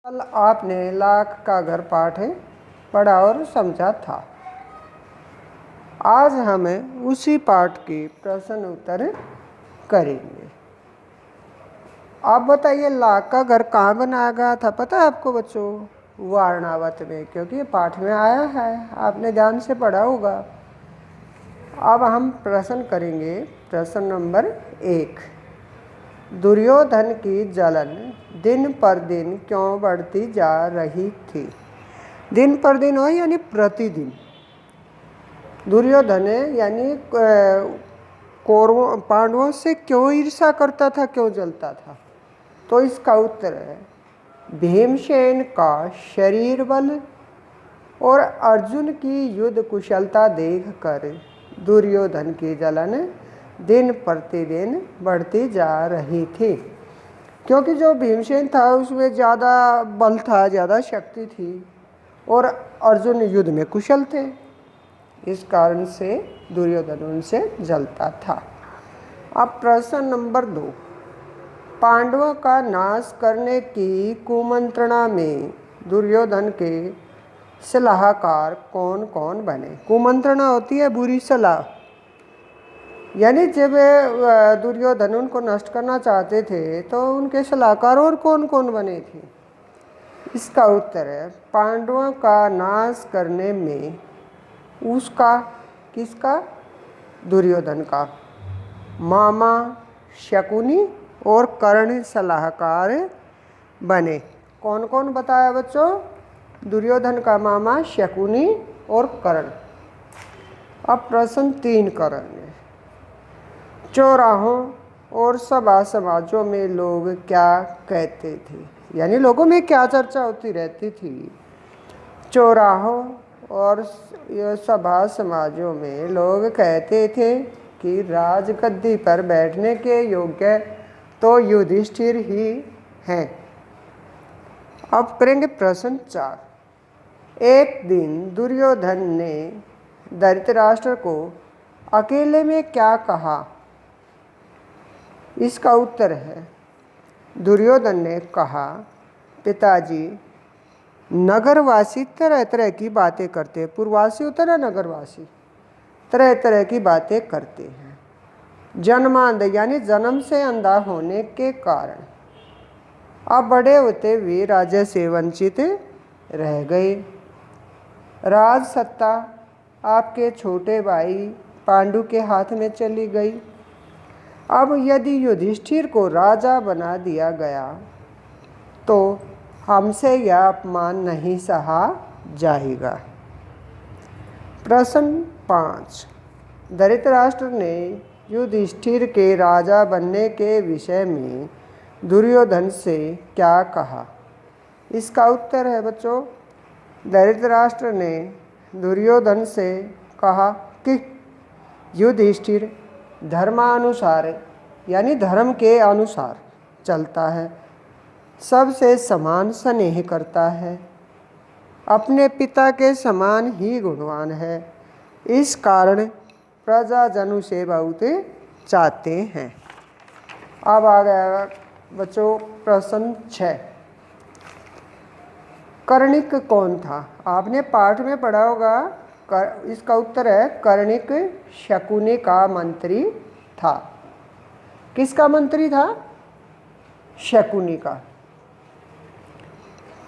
कल आपने लाख का घर पाठ पढ़ा और समझा था। आज हमें उसी पाठ के प्रश्न उत्तर करेंगे। आप बताइए, लाख का घर कहाँ बनाया गया था? पता है आपको बच्चों? वारणावत में, क्योंकि ये पाठ में आया है, आपने ध्यान से पढ़ा होगा। अब हम प्रश्न करेंगे। प्रश्न नंबर 1। दुर्योधन की जलन दिन पर दिन क्यों बढ़ती जा रही थी? दिन पर दिन हो यानी प्रतिदिन। दुर्योधन यानी कौरवों पांडवों से क्यों ईर्ष्या करता था, क्यों जलता था? तो इसका उत्तर है भीमसेन का शरीर बल और अर्जुन की युद्ध कुशलता देखकर दुर्योधन की जलन दिन प्रतिदिन बढ़ती जा रही थी। क्योंकि जो भीमसेन था उसमें ज़्यादा बल था, ज़्यादा शक्ति थी और अर्जुन युद्ध में कुशल थे। इस कारण से दुर्योधन उनसे जलता था। अब प्रश्न नंबर 2। पांडवों का नाश करने की कुमंत्रणा में दुर्योधन के सलाहकार कौन कौन बने? कुमंत्रणा होती है बुरी सलाह, यानी जब दुर्योधन उनको नष्ट करना चाहते थे तो उनके सलाहकार और कौन कौन बने थे? इसका उत्तर है पांडवों का नाश करने में उसका, किसका? दुर्योधन का मामा शकुनी और कर्ण सलाहकार बने। कौन कौन बताया बच्चों? दुर्योधन का मामा शकुनी और कर्ण। अब प्रश्न 3 करेंगे। चौराहों और सभा समाजों में लोग क्या कहते थे? यानी लोगों में क्या चर्चा होती रहती थी? चौराहों और सभा समाजों में लोग कहते थे कि राजगद्दी पर बैठने के योग्य तो युधिष्ठिर ही हैं। अब करेंगे प्रश्न 4। एक दिन दुर्योधन ने धृतराष्ट्र को अकेले में क्या कहा? इसका उत्तर है दुर्योधन ने कहा, पिताजी, नगरवासी तरह तरह की बातें करते हैं। पूर्ववासी होता है नगरवासी, तरह तरह की बातें करते हैं। जन्मांध यानी जन्म से अंधा होने के कारण अब बड़े होते वे राजा से वंचित रह गए। राज सत्ता आपके छोटे भाई पांडु के हाथ में चली गई। अब यदि युधिष्ठिर को राजा बना दिया गया तो हमसे यह अपमान नहीं सहा जाएगा। प्रश्न 5। धृतराष्ट्र ने युधिष्ठिर के राजा बनने के विषय में दुर्योधन से क्या कहा? इसका उत्तर है बच्चों धृतराष्ट्र ने दुर्योधन से कहा कि युधिष्ठिर धर्मानुसार यानी धर्म के अनुसार चलता है, सबसे समान स्नेह करता है, अपने पिता के समान ही गुणवान है। इस कारण प्रजाजन उसे बहुत चाहते हैं। अब आ गया बच्चों प्रश्न 6। कर्णिक कौन था? आपने पाठ में पढ़ा होगा। इसका उत्तर है कर्णिक शकुनी का मंत्री था। किसका मंत्री था? शकुनी का।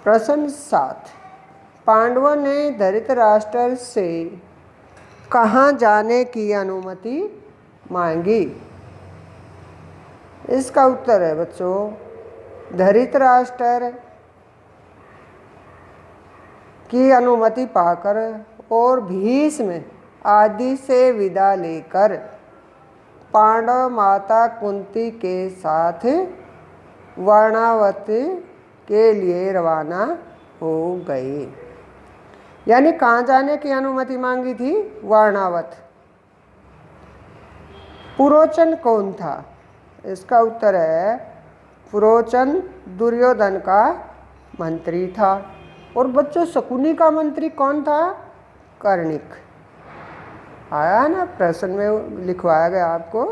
प्रश्न 7। पांडवों ने धृतराष्ट्र से कहाँ जाने की अनुमति मांगी? इसका उत्तर है बच्चों धृतराष्ट्र की अनुमति पाकर और भीष्म आदि से विदा लेकर पांडव माता कुंती के साथ वारणावत के लिए रवाना हो गए। यानी कहाँ जाने की अनुमति मांगी थी? वारणावत। पुरोचन कौन था? इसका उत्तर है पुरोचन दुर्योधन का मंत्री था। और बच्चों शकुनी का मंत्री कौन था? कर्णिक। आया है ना, प्रश्न में लिखवाया गया आपको।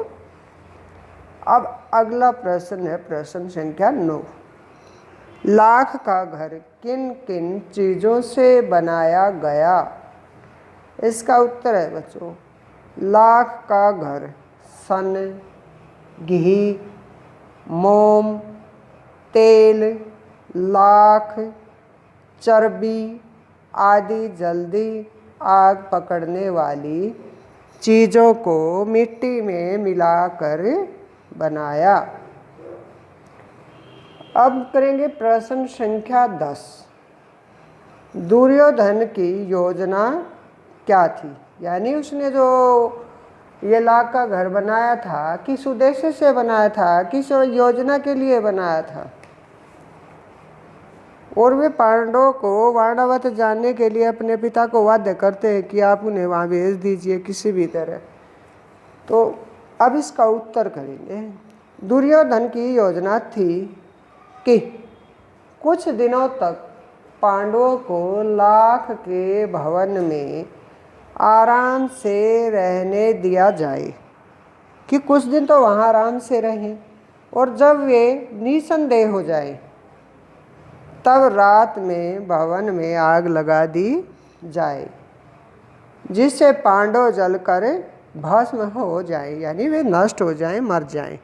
अब अगला प्रश्न है प्रश्न संख्या 9। लाख का घर किन किन चीज़ों से बनाया गया? इसका उत्तर है बच्चों, लाख का घर सन, घी, मोम, तेल, लाख, चर्बी आदि जल्दी आग पकड़ने वाली चीज़ों को मिट्टी में मिलाकर बनाया। अब करेंगे प्रश्न संख्या 10। दुर्योधन की योजना क्या थी? यानी उसने जो ये लाख का घर बनाया था, किस उद्देश्य से बनाया था, किस योजना के लिए बनाया था? और वे पांडवों को वारणावत जाने के लिए अपने पिता को वाध्य करते हैं कि आप उन्हें वहाँ भेज दीजिए किसी भी तरह। तो अब इसका उत्तर करेंगे। दुर्योधन की योजना थी कि कुछ दिनों तक पांडवों को लाख के भवन में आराम से रहने दिया जाए, कि कुछ दिन तो वहाँ आराम से रहें, और जब वे निसंदेह हो जाए तब रात में भवन में आग लगा दी जाए, जिससे पांडव जलकर भस्म हो जाए, यानी वे नष्ट हो जाएं, मर जाएं।